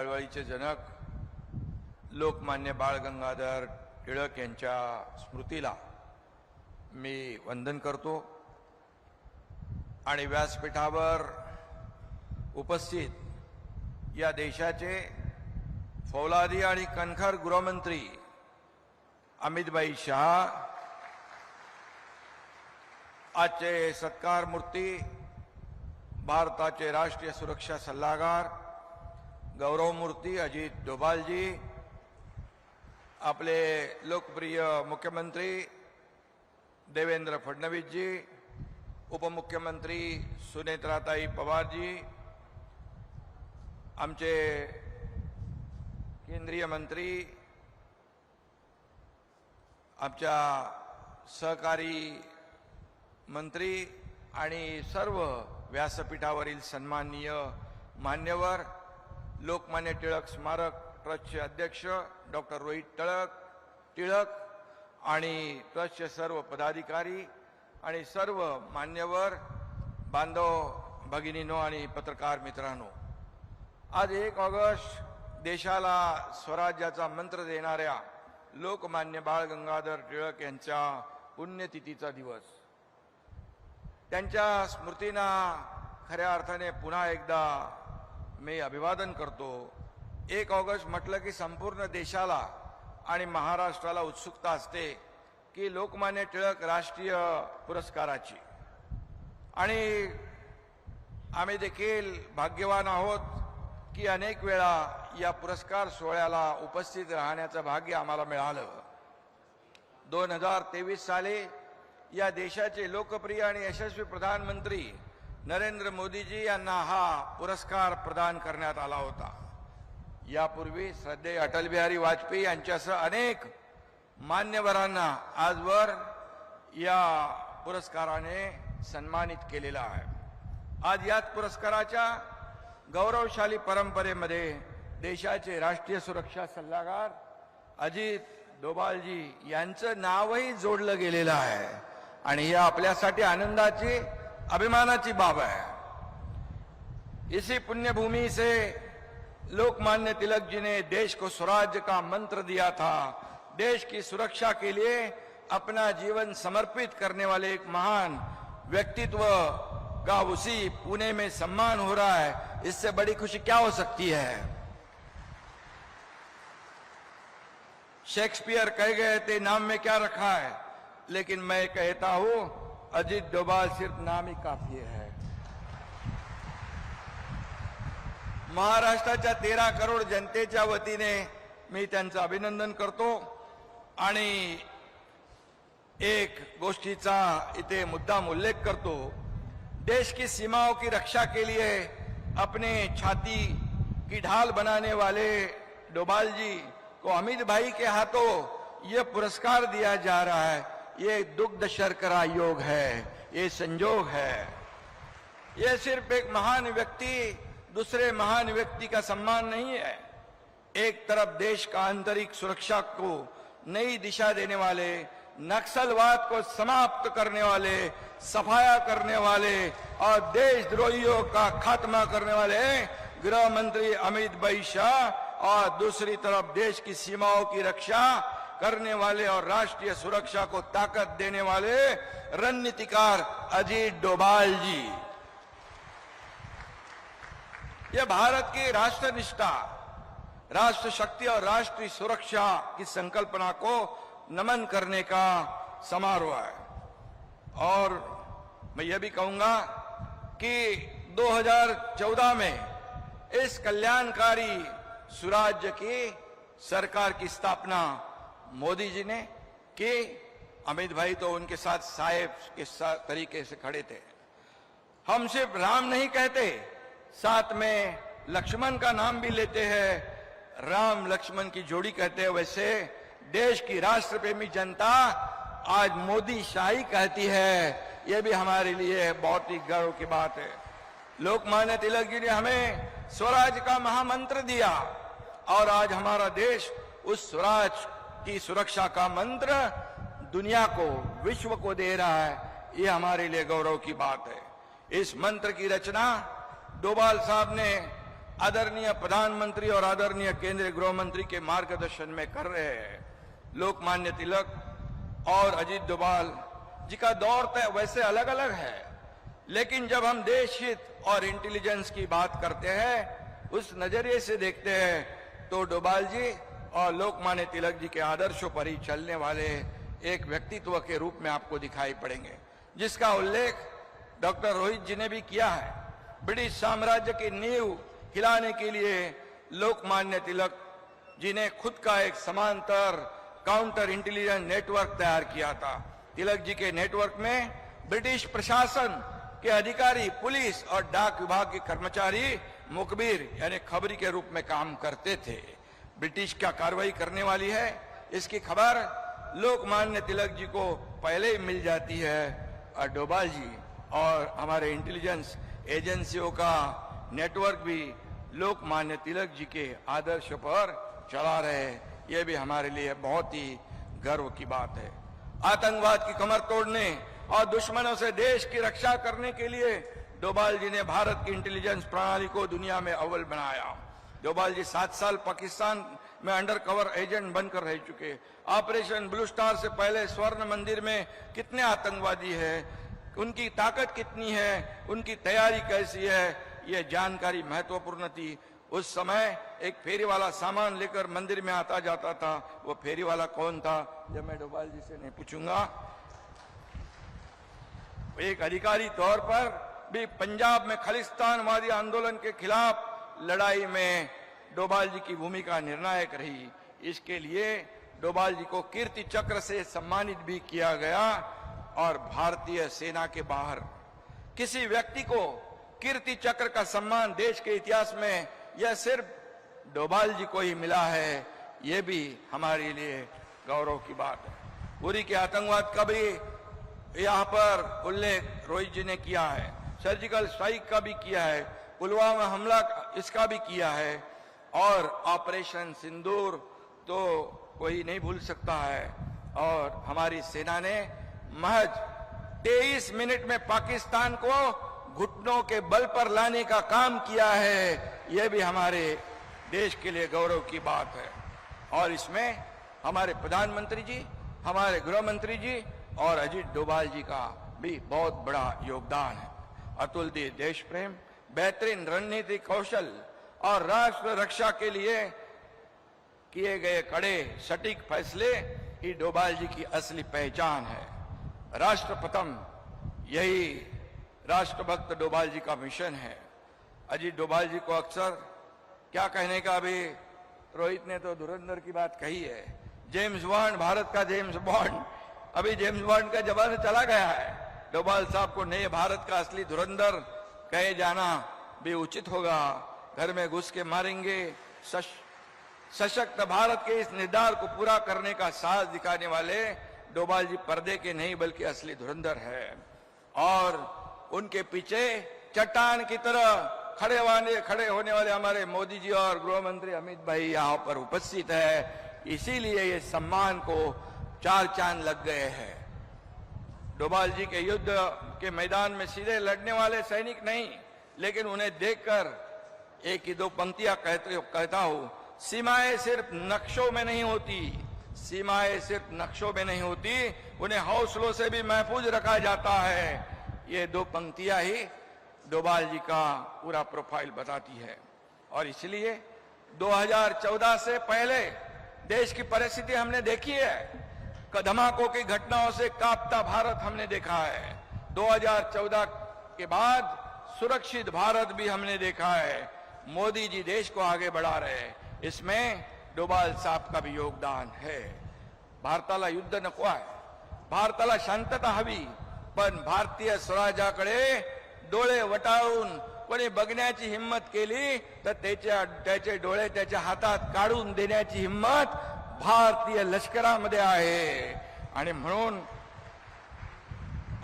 चळवळीचे जनक लोकमान्य बाळ गंगाधर टिळक यांच्या स्मृतीला मी वंदन करतो आणि व्यासपीठावर उपस्थित या देशाचे फौलादी आणि कणखर गृहमंत्री अमितभाई शहा, आजचे सत्कार मूर्ती भारताचे राष्ट्रीय सुरक्षा सल्लागार गौरवमूर्ती अजित डोभालजी, आपले लोकप्रिय मुख्यमंत्री देवेंद्र फडणवीसजी, उपमुख्यमंत्री सुनेत्राताई पवारजी, आमचे केंद्रीय मंत्री, आमच्या सहकारी मंत्री आणि सर्व व्यासपीठावरील सन्माननीय मान्यवर, लोकमान्य टिळक स्मारक ट्रस्टचे अध्यक्ष डॉक्टर रोहित टिळक आणि ट्रस्टचे सर्व पदाधिकारी आणि सर्व मान्यवर बांधव भगिनींनो आणि पत्रकार मित्रांनो, आज 1 ऑगस्ट देशाला स्वराज्याचा मंत्र देणाऱ्या लोकमान्य बाळ गंगाधर टिळक यांच्या पुण्यतिथीचा दिवस. त्यांच्या स्मृतींना खऱ्या अर्थाने पुन्हा एकदा मी अभिवादन करतो. 1 ऑगस्ट म्हटलं की संपूर्ण देशाला आणि महाराष्ट्राला उत्सुकता असते की लोकमान्य टिळक राष्ट्रीय पुरस्काराची, आणि आम्ही देखील भाग्यवान आहोत की अनेक वेळा या पुरस्कार सोहळ्याला उपस्थित राहण्याचं भाग्य आम्हाला मिळालं. 2023 साली या देशाचे लोकप्रिय आणि यशस्वी प्रधानमंत्री नरेंद्र मोदीजी यांना हा पुरस्कार प्रदान करण्यात आला होता. यापूर्वी श्रद्धेय अटल बिहारी वाजपेयी यांच्यासह अनेक मान्यवरांना आजवर या पुरस्काराने सन्मानित केलेला आहे. आज याच पुरस्काराच्या गौरवशाली परंपरेमध्ये देशाचे राष्ट्रीय सुरक्षा सल्लागार अजित डोभालजी यांचं नावही जोडलं गेलेलं आहे आणि ही आपल्यासाठी आनंदाची अभिमानाची बाब है. इसी पुण्यभूमि से लोकमान्य तिलक जी ने देश को स्वराज्य का मंत्र दिया था. देश की सुरक्षा के लिए अपना जीवन समर्पित करने वाले एक महान व्यक्तित्व का उसी पुणे में सम्मान हो रहा है. इससे बड़ी खुशी क्या हो सकती है. शेक्सपियर कह गए थे नाम में क्या रखा है, लेकिन मैं कहता हूं अजित डोभाल सिर्फ नाम ही काफी है. महाराष्ट्राच्या 13 करोड जनतेच्या वतीने मी त्यांचं अभिनंदन करतो आणि एक गोष्टीचा इथे मुद्दाम उल्लेख करतो. देश की सीमाओं की रक्षा के लिए अपने छाती की ढाल बनाने वाले डोभाल जी को अमित भाई के हाथों ये पुरस्कार दिया जा रहा है. ये दुग्ध शर्करा योग है, ये संजोग है. ये सिर्फ एक महान व्यक्ति दूसरे महान व्यक्ति का सम्मान नहीं है. एक तरफ देश का आंतरिक सुरक्षा को नई दिशा देने वाले, नक्सलवाद को समाप्त करने वाले, सफाया करने वाले और देशद्रोहियों का खात्मा करने वाले गृह मंत्री अमित भाई शाह, और दूसरी तरफ देश की सीमाओं की रक्षा करने वाले और राष्ट्रीय सुरक्षा को ताकत देने वाले रणनीतिकार अजित डोभाल जी. ये भारत की राष्ट्रनिष्ठा, राष्ट्र शक्ति और राष्ट्रीय सुरक्षा की संकल्पना को नमन करने का समारोह है. और मैं ये भी कहूंगा कि 2014 में इस कल्याणकारी सुराज्य की सरकार की स्थापना मोदी जी ने की. अमित भाई तो उनके साथ साहेब के तरीके से खड़े थे. हम सिर्फ राम नहीं कहते, साथ में लक्ष्मण का नाम भी लेते हैं. राम लक्ष्मण की जोड़ी कहते हैं. वैसे देश की राष्ट्रप्रेमी जनता आज मोदी शाही कहती है. यह भी हमारे लिए बहुत ही गर्व की बात है. लोकमान्य तिलक जी ने हमें स्वराज का महामंत्र दिया और आज हमारा देश उस स्वराज की सुरक्षा का मंत्र दुनिया को, विश्व को दे रहा है. ये हमारे लिए गौरव की बात है. इस मंत्र की रचना डोभाल साहब ने आदरणीय प्रधानमंत्री और आदरणीय केंद्रीय गृह मंत्री के मार्गदर्शन में कर रहे हैं। लोकमान्य तिलक और अजीत डोभाल जी का दौर तय वैसे अलग अलग है, लेकिन जब हम देश हित और इंटेलिजेंस की बात करते हैं, उस नजरिए से देखते हैं, तो डोभाल जी और लोकमान्य तिलक जी के आदर्शों पर ही चलने वाले एक व्यक्तित्व के रूप में आपको दिखाई पड़ेंगे, जिसका उल्लेख डॉक्टर रोहित जी ने भी किया है। ब्रिटिश साम्राज्य की नींव हिलाने के लिए लोकमान्य तिलक जी ने खुद का एक समांतर काउंटर इंटेलिजेंस नेटवर्क तैयार किया था। तिलक जी के नेटवर्क में ब्रिटिश प्रशासन के अधिकारी, पुलिस और डाक विभाग के कर्मचारी मुखबिर यानी खबरी के रूप में काम करते थे। ब्रिटिश क्या कार्रवाई करने वाली है, इसकी खबर लोकमान्य तिलक जी को पहले ही मिल जाती है और डोभाल जी और हमारे इंटेलिजेंस एजेंसियों का नेटवर्क भी लोकमान्य तिलक जी के आदर्श पर चला रहे। यह भी हमारे लिए बहुत ही गर्व की बात है। आतंकवाद की कमर तोड़ने और दुश्मनों से देश की रक्षा करने के लिए डोभाल जी ने भारत की इंटेलिजेंस प्रणाली को दुनिया में अव्वल बनाया। डोभाल जी 7 साल पाकिस्तान में अंडर कवर एजेंट बनकर रह चुके। ऑपरेशन ब्लू स्टार से पहले स्वर्ण मंदिर में कितने आतंकवादी हैं, उनकी ताकत कितनी है, उनकी तैयारी कैसी है, यह जानकारी महत्वपूर्ण थी। उस समय एक फेरी वाला सामान लेकर मंदिर में आता जाता था, वो फेरी वाला कौन था, जब मैं डोभाल जी से नहीं पूछूंगा। एक अधिकारी तौर पर भी पंजाब में खालिस्तानवादी आंदोलन के खिलाफ लड़ाई में डोभाल जी की भूमिका निर्णायक रही। इसके लिए डोभाल जी को कीर्ति चक्र से सम्मानित भी किया गया और भारतीय सेना के बाहर किसी व्यक्ति को कीर्ति चक्र का सम्मान देश के इतिहास में यह सिर्फ डोभाल जी को ही मिला है, यह भी हमारे लिए गौरव की बात है। उरी के आतंकवाद का भी यहाँ पर उल्लेख रोहित जी ने किया है, सर्जिकल स्ट्राइक का भी किया है, पुलवामा हमला इसका भी किया है, और ऑपरेशन सिंदूर तो कोई नहीं भूल सकता है। और हमारी सेना ने महज 23 मिनट में पाकिस्तान को घुटनों के बल पर लाने का काम किया है, यह भी हमारे देश के लिए गौरव की बात है। और इसमें हमारे प्रधानमंत्री जी, हमारे गृह मंत्री जी और अजीत डोभाल जी का भी बहुत बड़ा योगदान है। अतुलनीय देश प्रेम, बेहतरीन रणनीतिक कौशल और राष्ट्र रक्षा के लिए किए गए कड़े सटीक फैसले ही डोभाल जी की असली पहचान है। राष्ट्र प्रथम, यही राष्ट्रभक्त डोभाल जी का मिशन है। अजीत डोभाल जी को अक्सर क्या कहने का, अभी रोहित ने तो धुरंधर की बात कही है, जेम्स बॉन्ड, भारत का जेम्स बॉन्ड, अभी जेम्स बॉन्ड का जमाना चला गया है। डोभाल साहब को नए भारत का असली धुरंधर कहे जाना भी उचित होगा। घर में घुस के मारेंगे, सशक्त भारत के इस निर्धार को पूरा करने का साहस दिखाने वाले डोभाल जी पर्दे के नहीं बल्कि असली धुरंधर है। और उनके पीछे चट्टान की तरह खड़े होने वाले हमारे मोदी जी और गृह मंत्री अमित भाई यहाँ पर उपस्थित है। इसीलिए ये सम्मान को 4 चांद लग गए हैं। डोभाल जी के युद्ध के मैदान में सीधे लड़ने वाले सैनिक नहीं, लेकिन उन्हें देखकर एक ही 2 पंक्तियां कहता हूं, सीमाएं सिर्फ नक्शों में नहीं होती, सीमाएं सिर्फ नक्शों में नहीं होती, उन्हें हौसलों से भी महफूज रखा जाता है। ये 2 पंक्तियां ही डोभाल जी का पूरा प्रोफाइल बताती है। और इसलिए 2014 से पहले देश की परिस्थिति हमने देखी है, धमाकों की घटनाओं से कांपता भारत हमने देखा है। 2014 के बाद सुरक्षित भारत भी हमने देखा है। मोदी जी देश को आगे बढ़ा रहे हैं, इसमें डोभाल साहब का भी योगदान है। भारताला युद्ध नको आहे, भारताला शांतता हवी, पण भारतीय स्वराज्याकडे डोळे वटाळून कोणी बघण्याची हिम्मत केली तर त्याचे डोळे त्याच्या हातात काढून देण्याची हिम्मत भारतीय लष्करामध्ये आहे। आणि म्हणून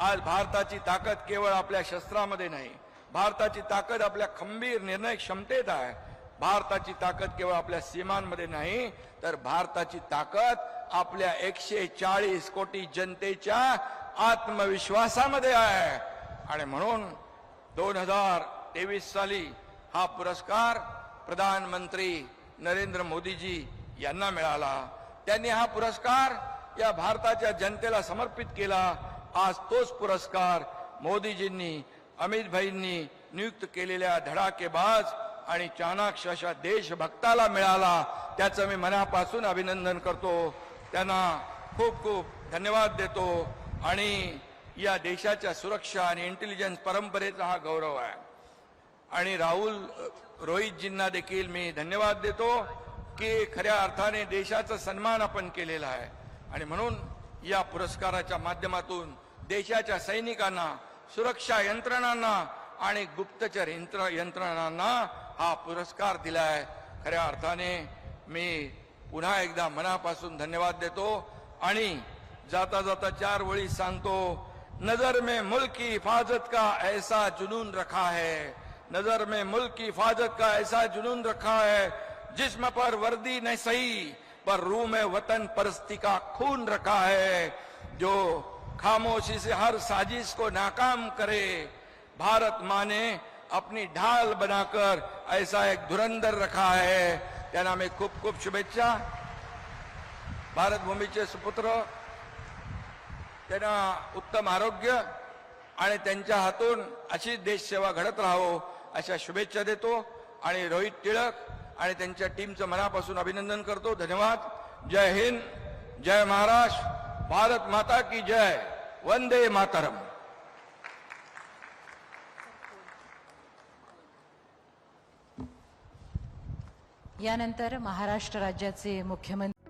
आज भारताची ताकद केवळ आपल्या शस्त्रामध्ये नाही, भारताची ताकद आपल्या खंबीर निर्णय क्षमतेत आहे। भारताची ताकद केवळ आपल्या सीमांमध्ये नाही, तर भारताची ताकद आपल्या 140 कोटी जनतेच्या आत्मविश्वासामध्ये आहे। आणि म्हणून 2023 साली हा पुरस्कार प्रधानमंत्री नरेंद्र मोदीजी यांना मिळाला. त्यांनी हा पुरस्कार या भारताच्या जनतेला समर्पित केला. आज तोच पुरस्कार मोदीजींनी अमित भाईंनी नियुक्त केलेल्या धडाकेबाज आणि चाणाक्ष अशा देशभक्ताला मिळाला. त्याचं मी मनापासून अभिनंदन करतो. त्यांना खूप खूप धन्यवाद देतो. आणि या देशाच्या सुरक्षा आणि इंटेलिजन्स परंपरेचा हा गौरव आहे. आणि राहुल रोहितजींना देखील मी धन्यवाद देतो की खऱ्या अर्थाने देशाचा सन्मान आपण केलेला आहे. आणि म्हणून या पुरस्काराच्या माध्यमातून देशाच्या सैनिकांना, सुरक्षा यंत्रणांना आणि गुप्तचर यंत्रणांना हा पुरस्कार दिलाय. खऱ्या अर्थाने मी पुन्हा एकदा मनापासून धन्यवाद देतो. आणि जाता जाता 4 ओळी सांगतो. नजर में मुल्क की हिफाजत का ऐसा जुनून रखा है, नजर में मुल्क की हिफाजत का ऐसा जुनून रखा है, जिस्म पर वर्दी नहीं सही पर रूह में वतन परस्ती का खून रखा है. जो खामोशी से हर साजिश को नाकाम करे, भारत माँ ने अपनी ढाल बनाकर ऐसा एक धुरंधर रखा है. त्यांना मी खूप खूप शुभेच्छा. भारत भूमीचे सुपुत्र, त्यांना उत्तम आरोग्य आणि त्यांच्या हातून अशी देशसेवा घडत राहो अशा शुभेच्छा देतो. आणि रोहित टिळक आणि त्यांच्या टीमचं मनापासून अभिनंदन करतो. धन्यवाद. जय हिंद, जय महाराष्ट्र, भारत माता की जय, वंदे मातरम. यानंतर महाराष्ट्र राज्याचे मुख्यमंत्री